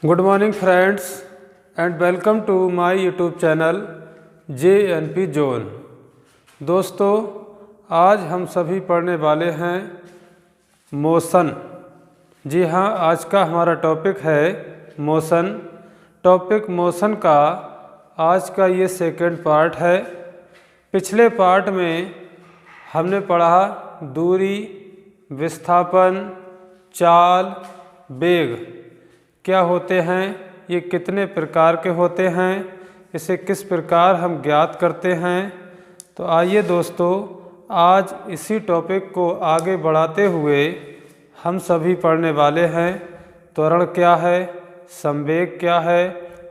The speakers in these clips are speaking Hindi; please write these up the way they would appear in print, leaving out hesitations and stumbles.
Good morning friends and welcome to my YouTube channel JNP zone. दोस्तों, आज हम सभी पढ़ने वाले हैं मोशन। जी हाँ, आज का हमारा टॉपिक है मोशन। टॉपिक मोशन का आज का ये सेकंड पार्ट है। पिछले पार्ट में हमने पढ़ा दूरी, विस्थापन, चाल, वेग क्या होते हैं, ये कितने प्रकार के होते हैं, इसे किस प्रकार हम ज्ञात करते हैं। तो आइए दोस्तों, आज इसी टॉपिक को आगे बढ़ाते हुए हम सभी पढ़ने वाले हैं त्वरण क्या है, संवेग क्या है,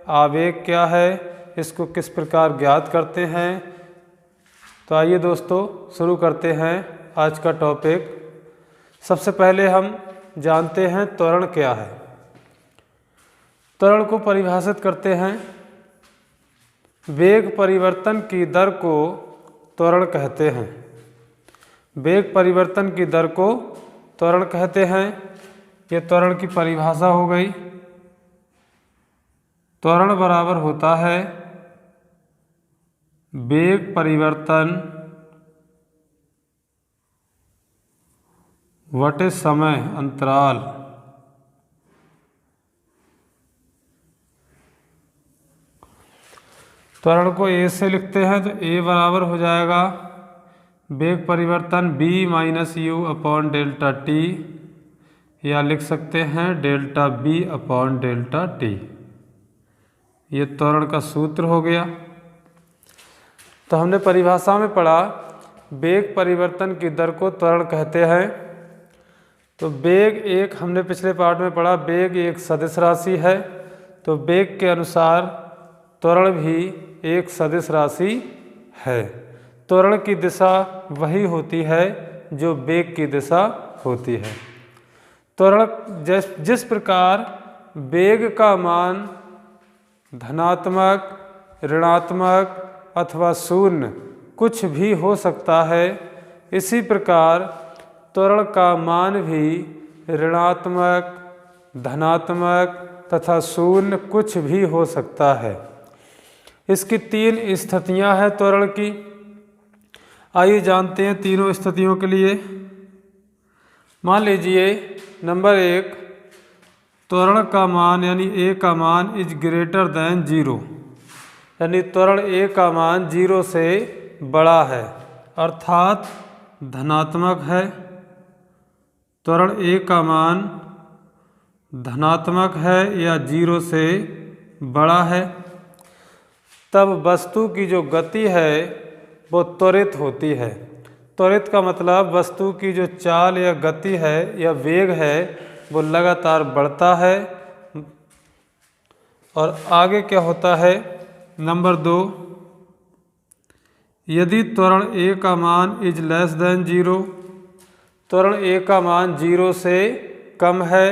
आवेग क्या है, इसको किस प्रकार ज्ञात करते हैं। तो आइए दोस्तों शुरू करते हैं आज का टॉपिक। सबसे पहले हम जानते हैं त्वरण क्या है। त्वरण को परिभाषित करते हैं, वेग परिवर्तन की दर को त्वरण कहते हैं। वेग परिवर्तन की दर को त्वरण कहते हैं। ये त्वरण की परिभाषा हो गई। त्वरण बराबर होता है वेग परिवर्तन बटे समय अंतराल। त्वरण को A से लिखते हैं तो A बराबर हो जाएगा वेग परिवर्तन B minus U upon delta T, या लिख सकते हैं delta B upon delta T। ये त्वरण का सूत्र हो गया। तो हमने परिभाषा में पढ़ा वेग परिवर्तन की दर को त्वरण कहते हैं। तो वेग एक, हमने पिछले पार्ट में पढ़ा वेग एक सदिश राशि है। तो वेग के अनुसार त्वरण भी एक सदिश राशि है। त्वरण की दिशा वही होती है जो वेग की दिशा होती है। त्वरण जिस प्रकार वेग का मान धनात्मक, ऋणात्मक अथवा शून्य कुछ भी हो सकता है, इसी प्रकार त्वरण का मान भी ऋणात्मक, धनात्मक तथा शून्य कुछ भी हो सकता है। इसकी तीन स्थितियां हैं त्वरण की। आइए जानते हैं तीनों स्थितियों के लिए। मान लीजिए नंबर एक, त्वरण का मान यानी A का मान इज ग्रेटर देन 0, यानी त्वरण A का मान 0 से बड़ा है अर्थात धनात्मक है। त्वरण A का मान धनात्मक है या 0 से बड़ा है, तब वस्तु की जो गति है वो त्वरित होती है। त्वरित का मतलब वस्तु की जो चाल या गति है या वेग है वो लगातार बढ़ता है। और आगे क्या होता है, नंबर दो, यदि त्वरण A का मान इज लेस देन 0, त्वरण A का मान 0 से कम है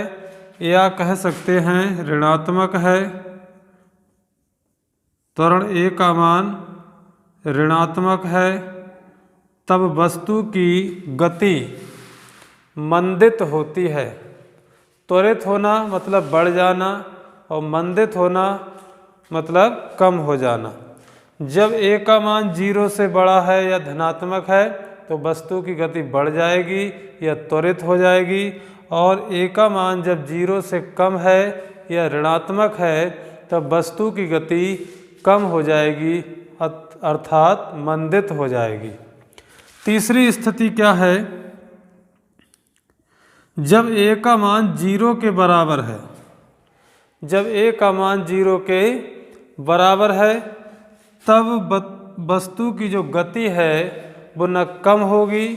या कह सकते हैं ऋणात्मक है। त्वरण A का मान ऋणात्मक है, तब वस्तु की गति मंदित होती है। त्वरित होना मतलब बढ़ जाना और मंदित होना मतलब कम हो जाना। जब A का मान 0 से बड़ा है या धनात्मक है तो वस्तु की गति बढ़ जाएगी या त्वरित हो जाएगी, और A का मान जब 0 से कम है या ऋणात्मक है तब वस्तु की गति कम हो जाएगी अर्थात मंदित हो जाएगी। तीसरी स्थिति क्या है, जब A का मान 0 के बराबर है। जब A का मान 0 के बराबर है तब वस्तु की जो गति है वो न कम होगी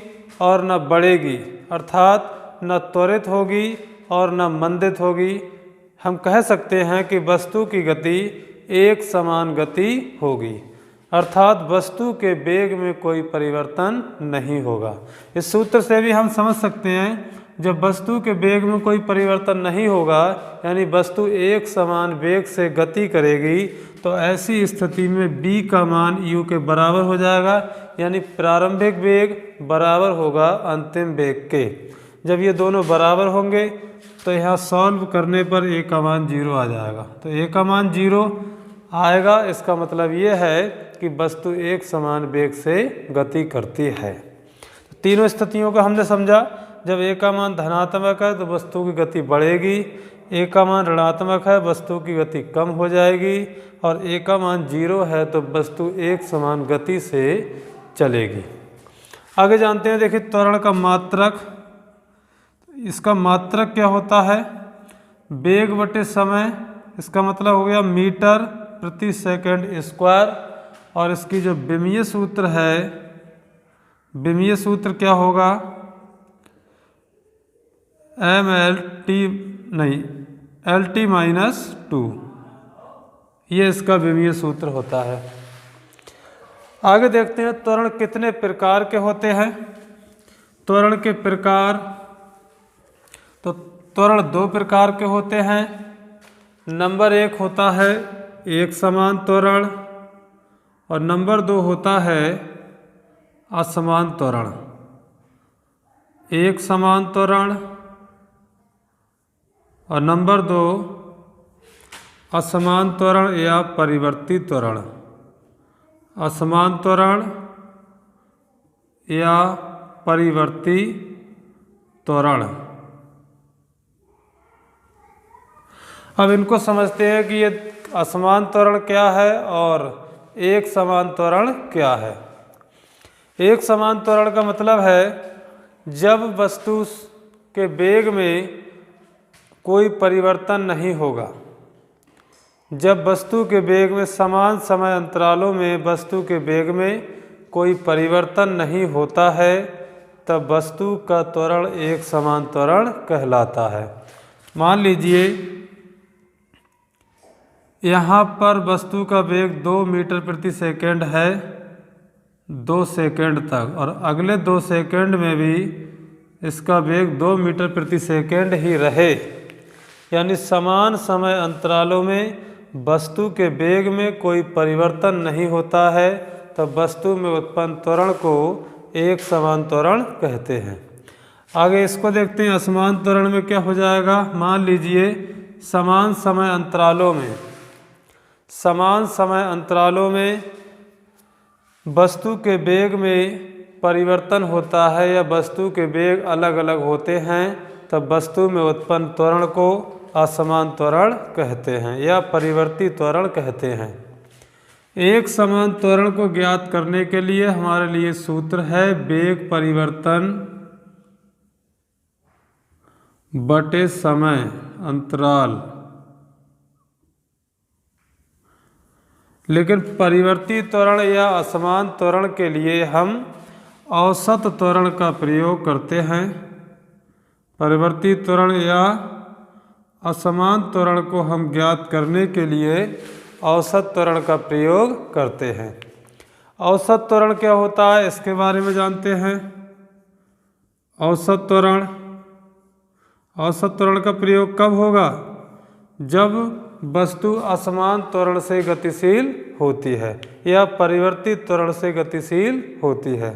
और न बढ़ेगी, अर्थात न त्वरित होगी और न मंदित होगी। हम कह सकते हैं कि वस्तु की गति एक समान गति होगी, अर्थात वस्तु के वेग में कोई परिवर्तन नहीं होगा। इस सूत्र से भी हम समझ सकते हैं जब वस्तु के वेग में कोई परिवर्तन नहीं होगा यानी वस्तु एक समान वेग से गति करेगी, तो ऐसी स्थिति में B का मान U के बराबर हो जाएगा, यानी प्रारंभिक वेग बराबर होगा अंतिम वेग के। जब ये दोनों बराबर होंगे तो यहाँ सॉल्व करने पर ए का मान 0 आ जाएगा। तो ए का मान 0 आएगा, इसका मतलब ये है कि वस्तु एक समान वेग से गति करती है। तो तीनों स्थितियों को हमने समझा। जब ए का मान धनात्मक है तो वस्तु की गति बढ़ेगी, ए का मान ऋणात्मक है वस्तु की गति कम हो जाएगी, और ए का मान 0 है तो वस्तु एक समान गति से चलेगी। आगे जानते हैं, देखिए त्वरण का मात्रक। इसका मात्रक क्या होता है? वेग बटे समय, इसका मतलब हो गया मीटर प्रति सेकंड स्क्वायर। और इसकी जो विमीय सूत्र है, विमीय सूत्र क्या होगा? LT माइनस 2, ये इसका विमीय सूत्र होता है। आगे देखते हैं त्वरण कितने प्रकार के होते हैं। त्वरण के प्रकार, तो त्वरण 2 प्रकार के होते हैं। नंबर 1 होता है एक समान त्वरण, और नंबर 2 होता है असमान त्वरण। एक समान त्वरण और नंबर 2 असमान त्वरण या परिवर्ती त्वरण। असमान त्वरण या परिवर्ती त्वरण। अब इनको समझते हैं कि ये असमान त्वरण क्या है और एक समान त्वरण क्या है। एक समान त्वरण का मतलब है जब वस्तु के वेग में कोई परिवर्तन नहीं होगा। जब वस्तु के वेग में समान समय अंतरालों में वस्तु के वेग में कोई परिवर्तन नहीं होता है, तब वस्तु का त्वरण एक समान त्वरण कहलाता है। मान लीजिए यहाँ पर वस्तु का वेग 2 मीटर प्रति सेकंड है 2 सेकंड तक, और अगले 2 सेकंड में भी इसका वेग 2 मीटर प्रति सेकंड ही रहे, यानी समान समय अंतरालों में वस्तु के वेग में कोई परिवर्तन नहीं होता है, तब वस्तु में उत्पन्न त्वरण को एक समान त्वरण कहते हैं। आगे इसको देखते हैं, असमान त्वरण में क्या हो जाएगा। मान लीजिए समान समय अंतरालों में वस्तु के वेग में परिवर्तन होता है या वस्तु के वेग अलग अलग होते हैं, तब वस्तु में उत्पन्न त्वरण को असमान त्वरण कहते हैं या परिवर्ती त्वरण कहते हैं। एक समान त्वरण को ज्ञात करने के लिए हमारे लिए सूत्र है वेग परिवर्तन बटे समय अंतराल। लेकिन परिवर्ती त्वरण या असमान त्वरण के लिए हम औसत त्वरण का प्रयोग करते हैं। परिवर्ती त्वरण या असमान त्वरण को हम ज्ञात करने के लिए औसत त्वरण का प्रयोग करते हैं। औसत त्वरण क्या होता है, इसके बारे में जानते हैं। औसत त्वरण का प्रयोग कब होगा? जब वस्तु असमान त्वरण से गतिशील होती है या परिवर्तित त्वरण से गतिशील होती है।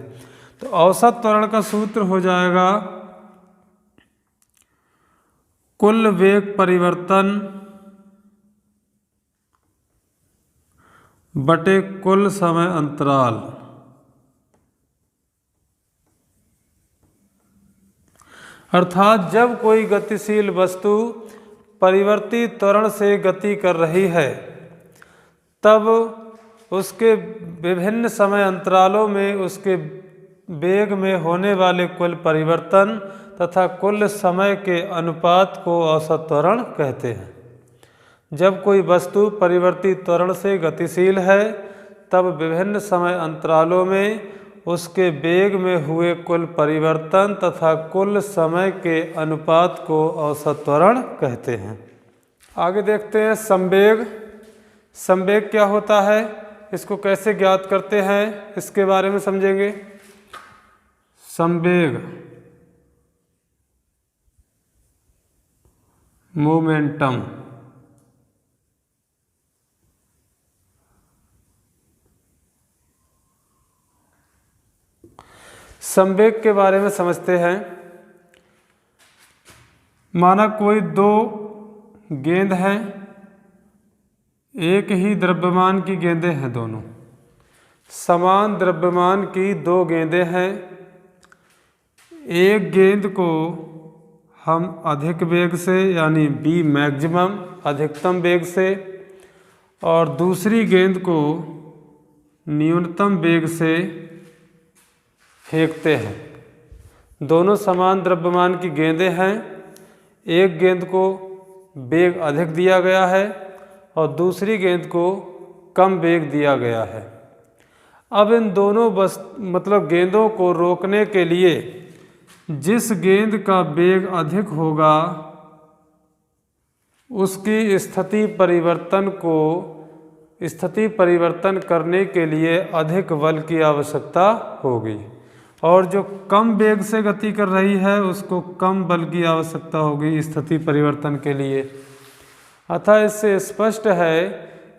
तो औसत त्वरण का सूत्र हो जाएगा कुल वेग परिवर्तन बटे कुल समय अंतराल। अर्थात जब कोई गतिशील वस्तु परिवर्तित त्वरण से गति कर रही है, तब उसके विभिन्न समय अंतरालों में उसके वेग में होने वाले कुल परिवर्तन तथा कुल समय के अनुपात को औसत त्वरण कहते हैं। जब कोई वस्तु परिवर्तित त्वरण से गतिशील है, तब विभिन्न समय अंतरालों में उसके वेग में हुए कुल परिवर्तन तथा कुल समय के अनुपात को औसत त्वरण कहते हैं। आगे देखते हैं संवेग। संवेग क्या होता है, इसको कैसे ज्ञात करते हैं, इसके बारे में समझेंगे। संवेग मोमेंटम। संवेग के बारे में समझते हैं। माना कोई दो गेंद हैं, एक ही द्रव्यमान की गेंदें हैं, दोनों समान द्रव्यमान की दो गेंदें हैं। एक गेंद को हम अधिक वेग से यानी बी मैक्सिमम अधिकतम वेग से और दूसरी गेंद को न्यूनतम वेग से फेंकते हैं। दोनों समान द्रव्यमान की गेंदें हैं, एक गेंद को वेग अधिक दिया गया है और दूसरी गेंद को कम वेग दिया गया है। अब इन दोनों गेंदों को रोकने के लिए जिस गेंद का वेग अधिक होगा उसकी स्थिति परिवर्तन करने के लिए अधिक बल की आवश्यकता होगी और जो कम वेग से गति कर रही है उसको कम बल की आवश्यकता होगी स्थिति परिवर्तन के लिए। अतः इससे स्पष्ट है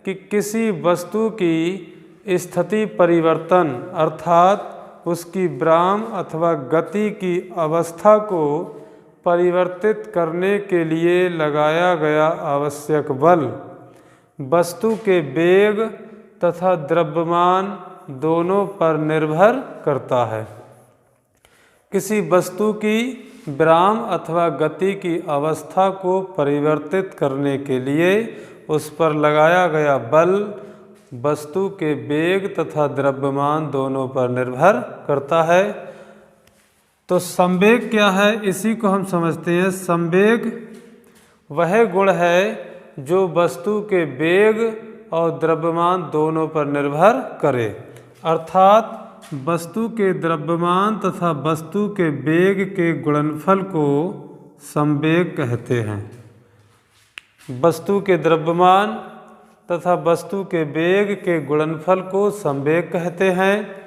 कि किसी वस्तु की स्थिति परिवर्तन अर्थात उसकी विराम अथवा गति की अवस्था को परिवर्तित करने के लिए लगाया गया आवश्यक बल वस्तु के वेग तथा द्रव्यमान दोनों पर निर्भर करता है। किसी वस्तु की विराम अथवा गति की अवस्था को परिवर्तित करने के लिए उस पर लगाया गया बल वस्तु के वेग तथा द्रव्यमान दोनों पर निर्भर करता है। तो संवेग क्या है, इसी को हम समझते हैं। संवेग वह गुण है जो वस्तु के वेग और द्रव्यमान दोनों पर निर्भर करे, अर्थात वस्तु के द्रव्यमान तथा वस्तु के वेग के गुणनफल को संवेग कहते हैं। वस्तु के द्रव्यमान तथा वस्तु के वेग के गुणनफल को संवेग कहते हैं।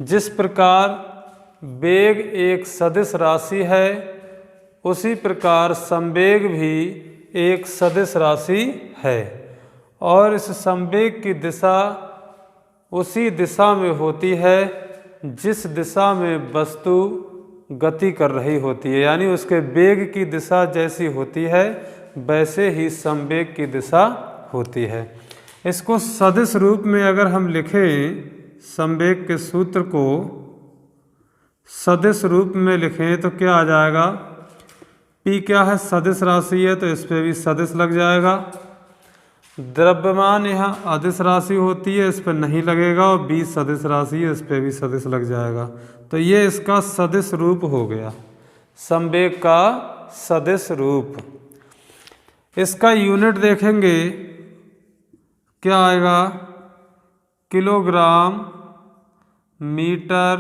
जिस प्रकार वेग एक सदिश राशि है उसी प्रकार संवेग भी एक सदिश राशि है और इस संवेग की दिशा उसी दिशा में होती है जिस दिशा में वस्तु गति कर रही होती है, यानी उसके वेग की दिशा जैसी होती है वैसे ही संवेग की दिशा होती है। इसको सदिश रूप में अगर हम लिखें, संवेग के सूत्र को सदिश रूप में लिखें तो क्या आ जाएगा, P क्या है, सदिश राशि है तो इस पर भी सदिश लग जाएगा। द्रव्यमान यहाँ अदिश राशि होती है, इस पर नहीं लगेगा, और B सदिश राशि है, इस पर भी सदिश लग जाएगा। तो ये इसका सदिश रूप हो गया, संवेग का सदिश रूप। इसका यूनिट देखेंगे क्या आएगा, किलोग्राम मीटर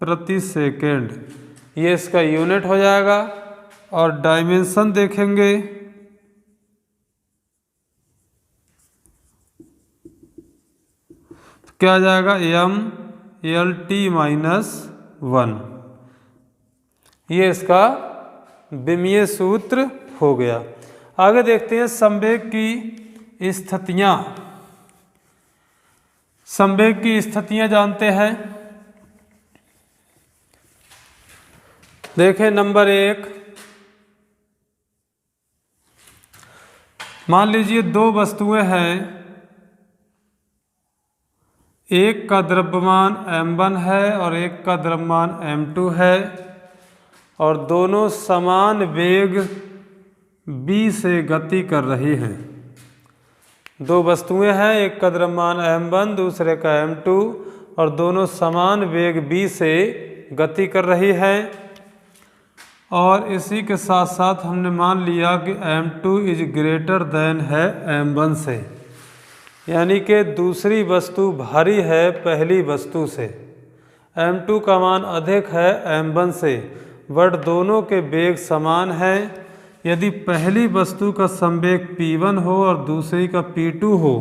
प्रति सेकेंड, ये इसका यूनिट हो जाएगा। और डायमेंशन देखेंगे तो क्या आ जाएगा, m/L/T-1, ये इसका विमीय सूत्र हो गया। आगे देखते हैं संवेग की स्थितियां। संवेग की स्थितियां जानते हैं। देखें नंबर 1, मान लीजिए दो वस्तुएं हैं, एक का द्रव्यमान m1 है और एक का द्रव्यमान m2 है और दोनों समान वेग b से गति कर रही हैं। दो वस्तुएं हैं, एक का द्रव्यमान m1 दूसरे का m2 और दोनों समान वेग b से गति कर रही हैं। और इसी के साथ साथ हमने मान लिया कि m2 इज ग्रेटर देन है m1 से, यानी कि दूसरी वस्तु भारी है पहली वस्तु से, m2 का मान अधिक है m1 से, बट दोनों के वेग समान हैं। यदि पहली वस्तु का संवेग p1 हो और दूसरी का p2 हो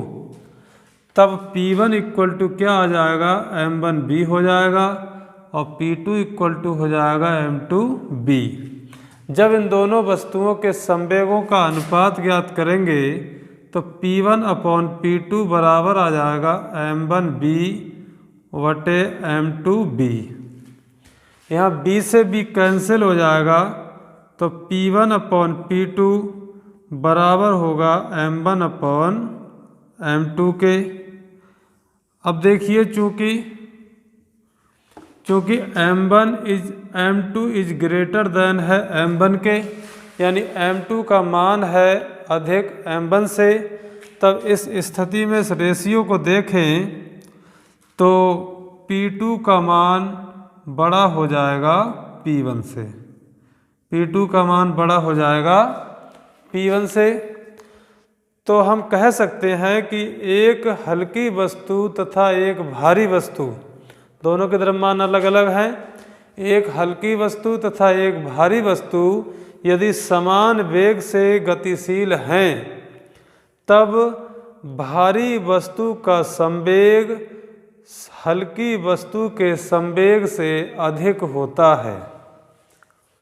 तब p1 इक्वल टू क्या आ जाएगा, m1b हो जाएगा और p2 इक्वल टू हो जाएगा m2b। जब इन दोनों वस्तुओं के संवेगों का अनुपात ज्ञात करेंगे तो p1/p2 बराबर आ जाएगा m1b/m2b। यहाँ b से b कैंसिल हो जाएगा तो P1/P2 बराबर होगा M1/M2 के। अब देखिए चूँकि M2 इज ग्रेटर देन है M1 के, यानी M2 का मान है अधिक M1 से, तब इस स्थिति में इस रेशियो को देखें तो P2 का मान बड़ा हो जाएगा P1 से। P2 का मान बड़ा हो जाएगा P1 से। तो हम कह सकते हैं कि एक हल्की वस्तु तथा एक भारी वस्तु, दोनों के द्रव्यमान अलग अलग हैं। एक हल्की वस्तु तथा एक भारी वस्तु यदि समान वेग से गतिशील हैं, तब भारी वस्तु का संवेग हल्की वस्तु के संवेग से अधिक होता है।